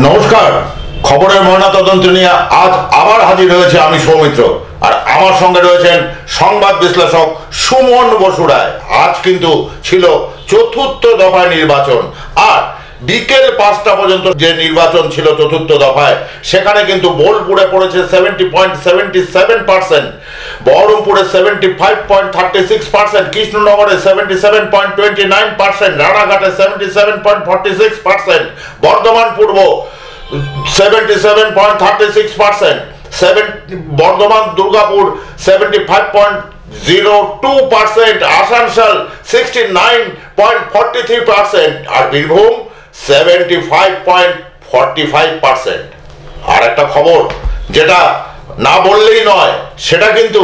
নমস্কার, খবরের ময়নাতদন্ত নিয়ে আজ আবার হাজির হয়েছে আমি সৌমিত্র, আর আমার সঙ্গে রয়েছেন সংবাদ বিশ্লেষক সুমন বসু রায়। আজ কিন্তু ছিল চতুর্থ দফায় নির্বাচন, আর বিকেল 5টা পর্যন্ত যে নির্বাচন ছিল চতুর্থ দফায়, সেখানে কিন্তু বোলপুরে পড়েছে 70.77%, বহরমপুরে 75.36%, কৃষ্ণনগরে 77.29%, রানাঘাটে 77.46%, বর্ধমান পূর্ব 77.36%, বর্ধমান দুর্গাপুর 75.02%, আসানসোল 69.43%, আর বীরভূম 75.45%। আর একটা খবর যেটা না বললেই নয়, সেটা কিন্তু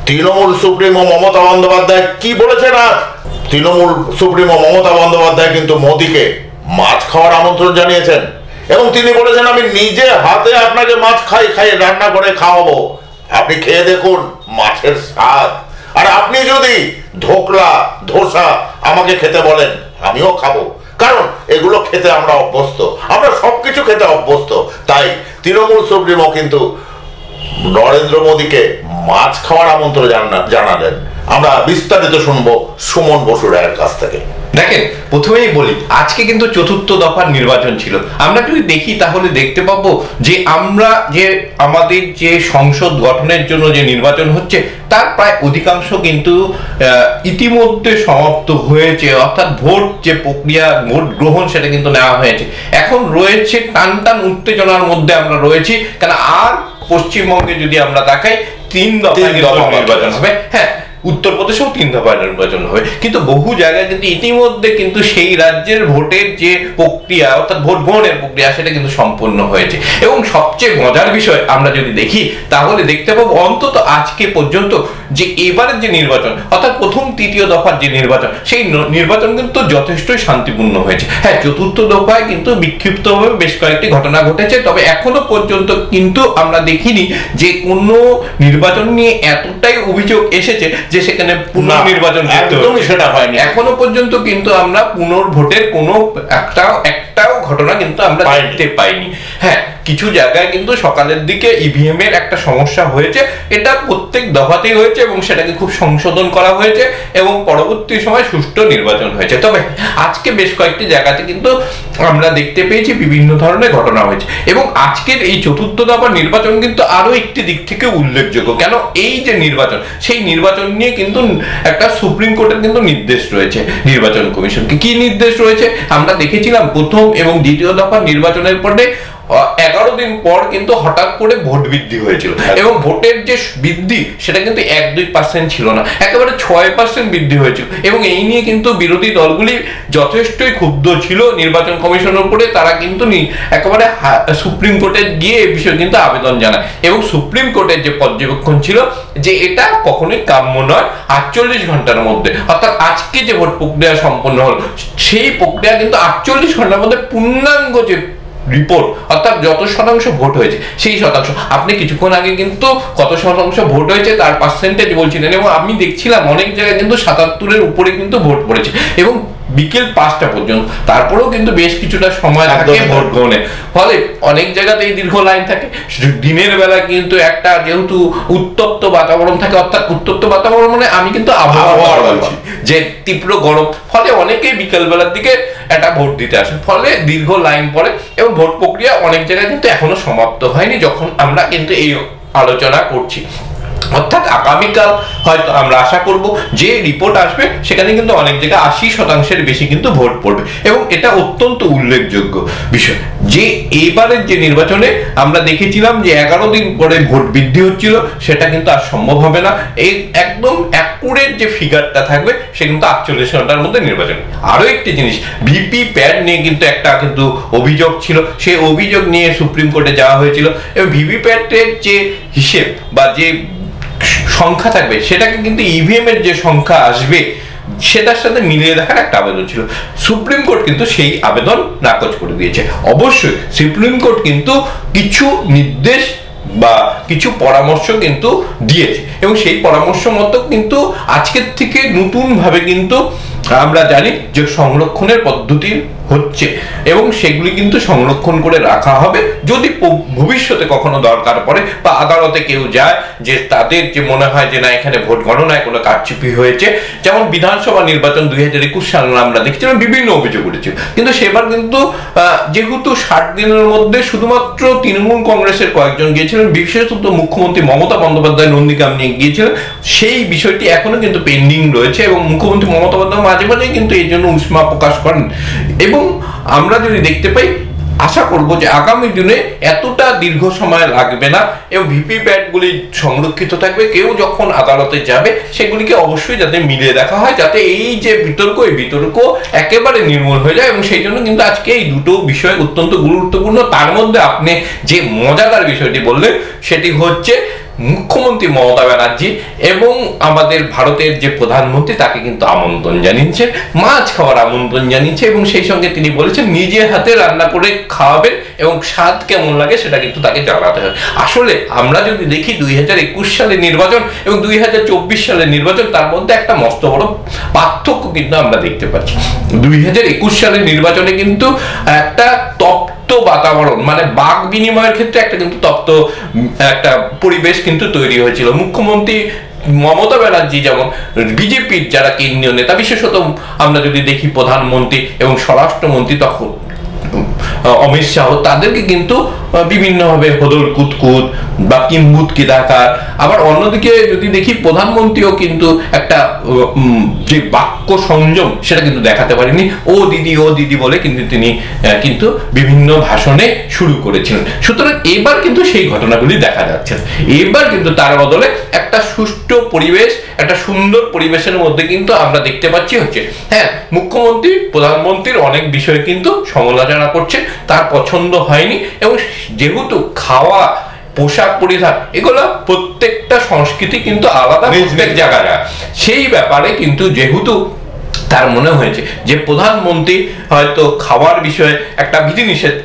তৃণমূল সুপ্রিমো মমতা বন্দ্যোপাধ্যায় কি বলেছেন। আজ তৃণমূল সুপ্রিমো মমতা বন্দ্যোপাধ্যায় কিন্তু মোদীকে মাছ খাওয়ার আমন্ত্রণ জানিয়েছেন, এবং তিনি বলেছেন আমি নিজে হাতে আপনাকে মাছ খাই রান্না করে খাওয়াবো, আপনি খেয়ে দেখুন মাছের স্বাদ। আর আপনি যদি ধোকলা ধোসা আমাকে খেতে বলেন, আমিও খাবো, কারণ এগুলো খেতে আমরা অভ্যস্ত, আমরা সবকিছু খেতে অভ্যস্ত। তাই তৃণমূল সুপ্রিমো কিন্তু নরেন্দ্র মোদীকে মাছ খাওয়ার আমন্ত্রণ জানালেন। আমরা বিস্তারিত শুনবো সুমন বসু রায়ের কাছ থেকে। দেখেন, প্রথমেই বলি, আজকে কিন্তু চতুর্থ দফার নির্বাচন ছিল। আমরা যদি দেখি তাহলে দেখতে পাবো যে আমাদের যে সংসদ গঠনের জন্য যে নির্বাচন হচ্ছে, তার প্রায় অধিকাংশ কিন্তু ইতিমধ্যে সমাপ্ত হয়েছে, অর্থাৎ ভোট যে প্রক্রিয়া, ভোট গ্রহণ, সেটা কিন্তু নেওয়া হয়েছে। এখন রয়েছে টান উত্তেজনার মধ্যে আমরা রয়েছি, কারণ আর পশ্চিমবঙ্গে যদি আমরা তাকাই 3 দফায় নির্বাচন হবে। হ্যাঁ, উত্তরপ্রদেশেও 3 দফায় নির্বাচন হবে, কিন্তু বহু জায়গায় কিন্তু ইতিমধ্যে কিন্তু সেই রাজ্যের ভোটের যে প্রক্রিয়া, অর্থাৎ ভোট গ্রহণের প্রক্রিয়া, সেটা কিন্তু সম্পূর্ণ হয়েছে। এবং সবচেয়ে মজার বিষয় আমরা যদি দেখি তাহলে দেখতে পাবো অন্তত আজকে পর্যন্ত যে এবারের যে নির্বাচন, অর্থাৎ প্রথম তৃতীয় দফার যে নির্বাচন, সেই নির্বাচন কিন্তু যথেষ্টই শান্তিপূর্ণ হয়েছে। হ্যাঁ, চতুর্থ দফায় কিন্তু বিক্ষিপ্তভাবে বেশ কয়েকটি ঘটনা ঘটেছে, তবে এখনো পর্যন্ত কিন্তু আমরা দেখিনি যে কোনো নির্বাচন নিয়ে এতটাই অভিযোগ এসেছে যে সেখানে পুনর্নির্বাচন একদমই সেটা হয়নি। এখনো পর্যন্ত কিন্তু আমরা পুনর্ভোটের কোনো একটাও ঘটনা কিন্তু আমরা দেখতে পাইনি। হ্যাঁ, কিছু জায়গায় কিন্তু সকালের দিকে ইভিএম এর একটা সমস্যা হয়েছে, এটা প্রত্যেক দফাতেই হয়েছে এবং সেটাকে খুব সংশোধন করা হয়েছে এবং পরবর্তী সময় সুষ্ঠু নির্বাচন হয়েছে। তবে আজকে বেশ কয়েকটি জায়গাতে কিন্তু আমরা দেখতে পেয়েছি বিভিন্ন ধরনের ঘটনা হয়েছে, এবং আজকের এই চতুর্থ দফার নির্বাচন কিন্তু আরো একটি দিক থেকে উল্লেখযোগ্য। কেন? এই যে নির্বাচন, সেই নির্বাচন নিয়ে কিন্তু একটা সুপ্রিম কোর্টের কিন্তু নির্দেশ রয়েছে। নির্বাচন কমিশনকে কি নির্দেশ রয়েছে আমরা দেখেছিলাম, প্রথম এবং দ্বিতীয় দফার নির্বাচনের পরে 11 দিন পর কিন্তু হঠাৎ করে ভোট বৃদ্ধি হয়েছিল, এবং ভোটের যে বৃদ্ধি সেটা কিন্তু 1-2% ছিল না, একেবারে 6% বৃদ্ধি হয়েছিল। এবং এই নিয়ে কিন্তু বিরোধী দলগুলি যথেষ্টই ক্ষুব্ধ ছিল নির্বাচন কমিশনের উপরে। তারা কিন্তু একেবারে সুপ্রিম কোর্টে গিয়ে এই বিষয়ে কিন্তু আবেদন জানায়, এবং সুপ্রিম কোর্টের যে পর্যবেক্ষণ ছিল যে এটা কখনোই কাম্য নয়। 48 ঘন্টার মধ্যে, অর্থাৎ আজকে যে ভোট প্রক্রিয়া সম্পন্ন হলো, সেই প্রক্রিয়া কিন্তু 48 ঘন্টার মধ্যে পূর্ণাঙ্গ যে রিপোর্ট, অর্থাৎ যত শতাংশ ভোট হয়েছে সেই শতাংশ, আপনি কিছুক্ষণ আগে কিন্তু কত শতাংশ ভোট হয়েছে তার পার্সেন্টেজ বলছিলেন, এবং আমি দেখছিলাম অনেক জায়গায় কিন্তু 77-এর উপরে কিন্তু ভোট পড়েছে, এবং বিকেল 5টা পর্যন্ত। তারপরেও কিন্তু বেশ কিছুটা সময় থাকে ভোট গ্রহণে, ফলে অনেক জায়গাতেই দীর্ঘ লাইন থাকে। দিনের বেলা কিন্তু একটা যেহেতু উত্তপ্ত বাতাবরণ থাকে, অর্থাৎ উত্তপ্ত বাতাবরণ মানে আমি কিন্তু আবহাওয়া বলছি যে তীব্র গরম, ফলে অনেকেই বিকেল বেলার দিকে একটা ভোট দিতে আসে, ফলে দীর্ঘ লাইন পড়ে, এবং ভোট প্রক্রিয়া অনেক জায়গায় কিন্তু এখনো সমাপ্ত হয়নি যখন আমরা কিন্তু এই আলোচনা করছি। অর্থাৎ আগামীকাল হয়তো আমরা আশা করব যে রিপোর্ট আসবে, সেখানে কিন্তু অনেক জায়গায় 80% বেশি কিন্তু ভোট পড়বে, এবং এটা অত্যন্ত উল্লেখযোগ্য বিষয় যে এবারের যে নির্বাচনে আমরা দেখেছিলাম যে 11 দিন পরে ভোট বৃদ্ধি হচ্ছিল, সেটা কিন্তু আর সম্ভব হবে না। এই একদম অ্যাকুরেট যে ফিগারটা থাকবে সে কিন্তু 48 ঘন্টার মধ্যে নির্বাচন। আরো একটি জিনিস, ভিপি প্যাড নিয়ে কিন্তু একটা কিন্তু অভিযোগ ছিল, সেই অভিযোগ নিয়ে সুপ্রিম কোর্টে যাওয়া হয়েছিল, এবং ভিপি প্যাডের যে হিসেব বা যে সংখ্যা থাকবে সেটাকে কিন্তু ইভিএম এর যে সংখ্যা আসবে সেটার সাথে মিলিয়ে দেখার একটা আবেদন ছিল। সুপ্রিম কোর্ট কিন্তু সেই আবেদন নাকচ করে দিয়েছে। অবশ্যই সুপ্রিম কোর্ট কিন্তু কিছু নির্দেশ বা কিছু পরামর্শ কিন্তু দিয়েছে, এবং সেই পরামর্শ মতো কিন্তু আজকের থেকে নতুন ভাবে কিন্তু আমরা জানি যে সংরক্ষণের পদ্ধতির হচ্ছে এবং সেগুলি কিন্তু সংরক্ষণ করে রাখা হবে যদি ভবিষ্যতে কখনো দরকার পড়ে বা আদালতে কেউ যায় যে তাদের যে মনে হয় যে না এখানে ভোট গণনায় কোনো কারচুপি হয়েছে। যেমন বিধানসভা নির্বাচন 2021 সালে আমরা দেখছিলাম বিভিন্ন অভিযোগ উঠেছিল, কিন্তু সেবার কিন্তু যেহেতু 60 দিনের মধ্যে শুধুমাত্র তৃণমূল কংগ্রেসের কয়েকজন গিয়েছিলেন, বিশেষত মুখ্যমন্ত্রী মমতা বন্দ্যোপাধ্যায় নন্দীগ্রাম নিয়ে গিয়েছিলেন, সেই বিষয়টি এখনো কিন্তু পেন্ডিং রয়েছে এবং মুখ্যমন্ত্রী মমতা বন্দ্যোপাধ্যায় মাঝে মাঝে কিন্তু এই জন্য উষ্মা প্রকাশ করেন। এবং আমরা যদি দেখতে পাই, আশা করব যে আগামী দিনে এতটা দীর্ঘ সময় লাগবে না এবং ভিভিপ্যাটগুলি সংরক্ষিত থাকবে। কেউ যখন আদালতে যাবে সেগুলিকে অবশ্যই যাতে মিলিয়ে দেখা হয়, যাতে এই যে বিতর্ক, এই বিতর্ক একেবারে নির্মূল হয়ে যায়। এবং সেই জন্য কিন্তু আজকে এই দুটো বিষয় অত্যন্ত গুরুত্বপূর্ণ। তার মধ্যে আপনি যে মজাদার বিষয়টি বললেন সেটি হচ্ছে মুখ্যমন্ত্রী মমতা ব্যানার্জি এবং আমাদের ভারতের যে প্রধানমন্ত্রী তাকে কিন্তু আমন্ত্রণ জানিয়েছেন, মাছ খাওয়ার আমন্ত্রণ জানিয়েছে এবং সেই সঙ্গে তিনি বলেছেন নিজের হাতে রান্না করে খাওয়াবেন এবং স্বাদ কেমন লাগে সেটা কিন্তু তাকে জানাতে হবে। আসলে আমরা যদি দেখি 2021 সালের নির্বাচন এবং 2024 সালের নির্বাচন, তার মধ্যে একটা মস্ত বড় পার্থক্য কিন্তু আমরা দেখতে পাচ্ছি। 2021 সালের নির্বাচনে কিন্তু একটা বাতাবরণ, মানে বাক বিনিময়ের ক্ষেত্রে একটা কিন্তু তপ্ত একটা পরিবেশ কিন্তু তৈরি হয়েছিল। মুখ্যমন্ত্রী মমতা ব্যানার্জি যেমন বিজেপির যারা কেন্দ্রীয় নেতা, বিশেষত আমরা যদি দেখি প্রধানমন্ত্রী এবং স্বরাষ্ট্রমন্ত্রী তখন অমিত শাহ, তাদেরকে কিন্তু বিভিন্নভাবে হদল কুতকুত বা কিম্বুত কিদাকার। আবার অন্যদিকে যদি দেখি প্রধানমন্ত্রীও কিন্তু একটা যে বাক্য সংযম সেটা কিন্তু দেখাতে পারেনি। ও দিদি বলে কিন্তু তিনি কিন্তু বিভিন্ন ভাষণে শুরু করেছিলেন। সুতরাং এবার কিন্তু সেই ঘটনাগুলি দেখা যাচ্ছে। এবার কিন্তু তার বদলে একটা সুষ্ঠু পরিবেশ, একটা সুন্দর পরিবেশের মধ্যে কিন্তু আমরা দেখতে পাচ্ছি হচ্ছে হ্যাঁ মুখ্যমন্ত্রী প্রধানমন্ত্রীর অনেক বিষয় কিন্তু সমালোচনা করছে, তার পছন্দ হয়নি। এবং যেহেতু খাওয়া, পোশাক পরিধান এগুলো প্রত্যেকটা সংস্কৃতি কিন্তু আলাদা প্রত্যেক জায়গায়, সেই ব্যাপারে কিন্তু যেহেতু তার মনে হয়েছে যে প্রধানমন্ত্রী হয়তো খাওয়ার বিষয়ে একটা বিধিনিষেধ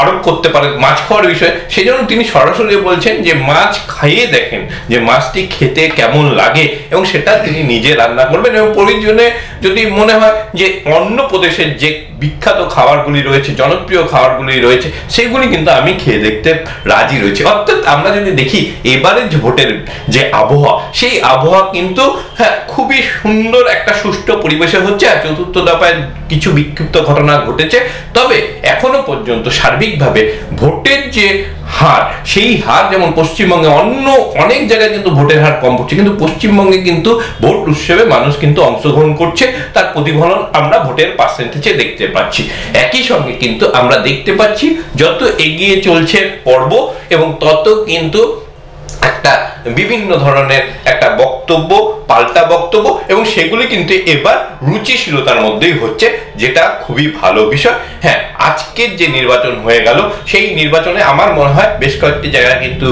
আরোপ করতে পারেন মাছ খাওয়ার বিষয়ে, সেই জন্য তিনি সরাসরি বলছেন যে মাছ খাইয়ে দেখেন যে মাছটি খেতে কেমন লাগে এবং সেটা তিনি নিজে রান্না করবেন। এবং প্রয়োজনে যদি মনে হয় যে অন্য প্রদেশের যে বিখ্যাত খাবারগুলি রয়েছে, জনপ্রিয় খাবারগুলি রয়েছে, সেগুলি কিন্তু আমি খেয়ে দেখতে রাজি রয়েছে। অর্থাৎ আমরা যদি দেখি এবারের যে ভোটের যে আবহাওয়া, সেই আবহাওয়া কিন্তু হ্যাঁ খুবই সুন্দর একটা সুষ্ঠু পরিবেশে হচ্ছে। আর চতুর্থ দফায় কিছু বিক্ষিপ্ত ঘটনা ঘটেছে, তবে এখনো পর্যন্ত সার্বিকভাবে ভোটের যে হার, সেই হার যেমন পশ্চিমবঙ্গে অন্য অনেক জায়গায় কিন্তু ভোটের হার কম পড়ছে, কিন্তু পশ্চিমবঙ্গে কিন্তু ভোট উৎসবে মানুষ কিন্তু অংশগ্রহণ করছে, তার প্রতিফলন আমরা ভোটের পার্সেন্টেজে দেখতে পাচ্ছি। একই সঙ্গে কিন্তু আমরা দেখতে পাচ্ছি যত এগিয়ে চলছে পর্ব এবং তত কিন্তু একটা বিভিন্ন ধরনের একটা বক্তব্য, পাল্টা বক্তব্য এবং সেগুলি কিন্তু এবার রুচিশীলতার মধ্যেই হচ্ছে, যেটা খুবই ভালো বিষয়। হ্যাঁ, আজকের যে নির্বাচন হয়ে গেল সেই নির্বাচনে আমার মনে হয় বেশ কয়েকটি জায়গায় কিন্তু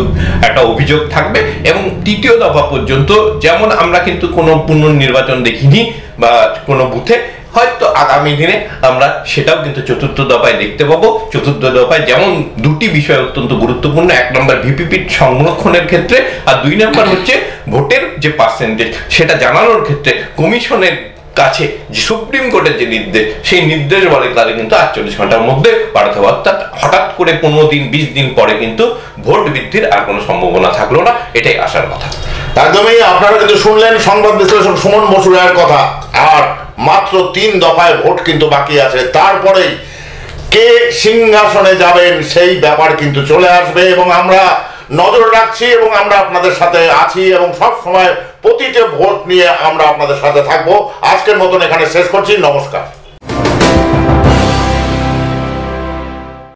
একটা অভিযোগ থাকবে এবং তৃতীয় দফা পর্যন্ত যেমন আমরা কিন্তু কোনো পুনর্নির্বাচন দেখিনি বা কোনো বুথে, হয়তো আগামী দিনে আমরা সেটাও কিন্তু চতুর্থ দফায় দেখতে পাবো। চতুর্থ দফায় যেমন দুটি বিষয় অত্যন্ত গুরুত্বপূর্ণ, 1 নম্বর ভিভিপ্যাট সংরক্ষণের ক্ষেত্রে আর 2 নম্বর হচ্ছে ভোটের যে পার্সেন্টেজ সেটা জানানোর ক্ষেত্রে কমিশনের কাছে যে সুপ্রিম কোর্টের যে নির্দেশ, সেই নির্দেশ বলে তাদের কিন্তু 48 ঘন্টার মধ্যে পাঠাতে হবে। অর্থাৎ হঠাৎ করে 15 দিন 20 দিন পরে কিন্তু ভোট বৃদ্ধির আর কোনো সম্ভাবনা থাকলো না, এটাই আসার কথা। একদমই আপনারা কিন্তু শুনলেন সংবাদ বিশ্লেষক সুমন বসুরায়ের কথা। আর মাত্র 3 দফায় ভোট কিন্তু বাকি আছে, তারপরেই কে সিংহাসনে যাবেন সেই ব্যাপার কিন্তু চলে আসবে এবং আমরা নজর রাখছি এবং আমরা আপনাদের সাথে আছি এবং সব সময় প্রতিটা ভোট নিয়ে আমরা আপনাদের সাথে থাকবো। আজকের মতন এখানে শেষ করছি, নমস্কার।